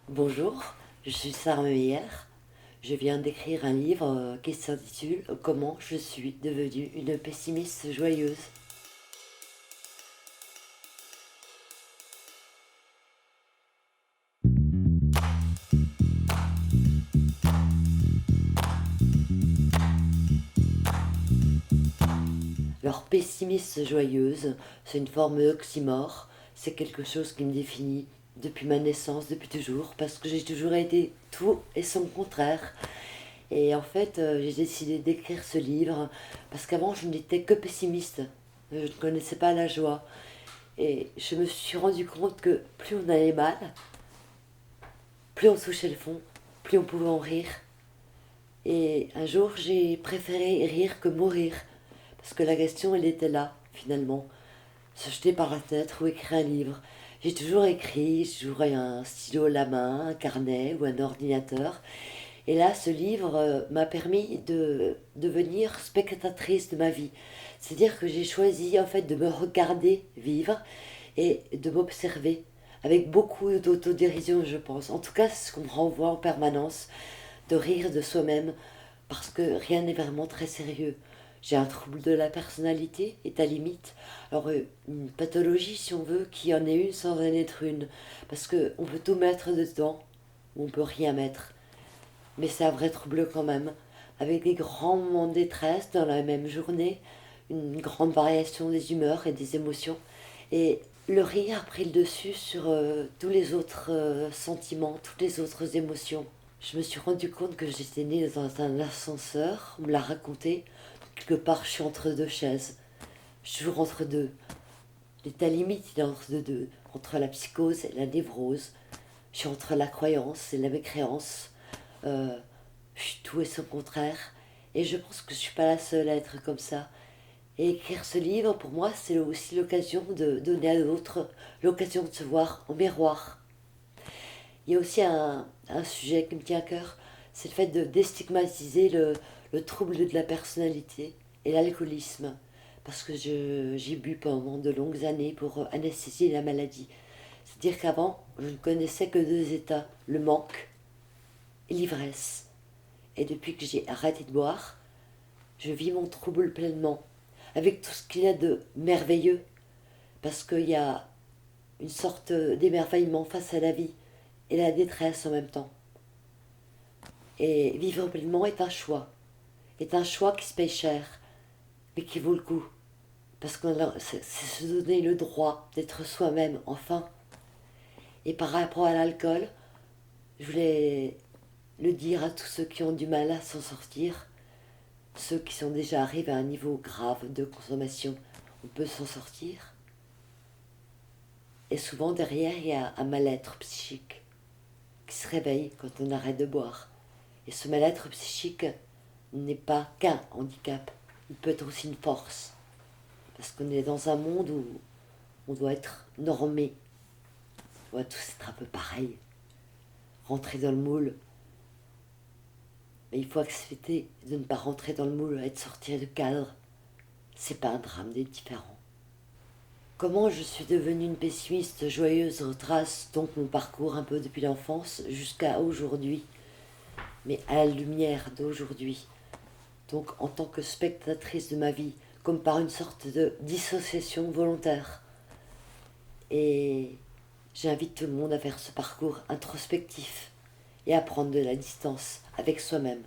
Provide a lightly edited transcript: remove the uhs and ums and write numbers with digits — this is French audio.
Bonjour, je suis Sarah Meyer. Je viens d'écrire un livre qui s'intitule Comment je suis devenue une pessimiste joyeuse. Alors, pessimiste joyeuse, c'est une forme d'oxymore. C'est quelque chose qui me définit depuis ma naissance, depuis toujours, parce que j'ai toujours été tout et son contraire. Et en fait, j'ai décidé d'écrire ce livre parce qu'avant, je n'étais que pessimiste. Je ne connaissais pas la joie. Et je me suis rendu compte que plus on allait mal, plus on touchait le fond, plus on pouvait en rire. Et un jour, j'ai préféré rire que mourir. Parce que la question, elle était là, finalement. Se jeter par la fenêtre ou écrire un livre. J'ai toujours eu un stylo à la main, un carnet ou un ordinateur. Et là, ce livre m'a permis de devenir spectatrice de ma vie. C'est-à-dire que j'ai choisi en fait de me regarder vivre et de m'observer avec beaucoup d'autodérision, je pense. En tout cas, c'est ce qu'on me renvoie en permanence, de rire de soi-même, parce que rien n'est vraiment très sérieux. J'ai un trouble de la personnalité, est à limite. Alors, une pathologie, si on veut, qui en est une sans en être une. Parce qu'on peut tout mettre dedans, ou on peut rien mettre. Mais c'est un vrai trouble quand même, avec des grands moments de détresse dans la même journée, une grande variation des humeurs et des émotions. Et le rire a pris le dessus sur tous les autres sentiments, toutes les autres émotions. Je me suis rendu compte que j'étais née dans un ascenseur, on me l'a raconté. Quelque part, je suis entre deux chaises. Je suis toujours entre deux. L'état limite, il est entre deux, entre la psychose et la névrose. Je suis entre la croyance et la mécréance. Euh, je suis tout et son contraire. Et je pense que je suis pas la seule à être comme ça. Et écrire ce livre, pour moi, c'est aussi l'occasion de donner à d'autres l'occasion de se voir en miroir. Il y a aussi un sujet qui me tient à cœur, c'est le fait de déstigmatiser le trouble de la personnalité et l'alcoolisme. Parce que j'ai bu pendant de longues années pour anesthésier la maladie. C'est-à-dire qu'avant, je ne connaissais que deux états, le manque et l'ivresse. Et depuis que j'ai arrêté de boire, je vis mon trouble pleinement, avec tout ce qu'il y a de merveilleux, parce qu'il y a une sorte d'émerveillement face à la vie et la détresse en même temps. Et vivre pleinement est un choix qui se paye cher, mais qui vaut le coup, parce que c'est se donner le droit d'être soi-même, enfin. Et par rapport à l'alcool, je voulais le dire à tous ceux qui ont du mal à s'en sortir, ceux qui sont déjà arrivés à un niveau grave de consommation, on peut s'en sortir. Et souvent derrière, il y a un mal-être psychique qui se réveille quand on arrête de boire. Et ce mal-être psychique n'est pas qu'un handicap, il peut être aussi une force. Parce qu'on est dans un monde où on doit être normé, on doit tous être un peu pareil, rentrer dans le moule. Mais il faut accepter de ne pas rentrer dans le moule et de sortir du cadre. C'est pas un drame d'être différent. Comment je suis devenue une pessimiste joyeuse retrace donc mon parcours un peu depuis l'enfance jusqu'à aujourd'hui, mais à la lumière d'aujourd'hui. Donc en tant que spectatrice de ma vie, comme par une sorte de dissociation volontaire. Et j'invite tout le monde à faire ce parcours introspectif et à prendre de la distance avec soi-même.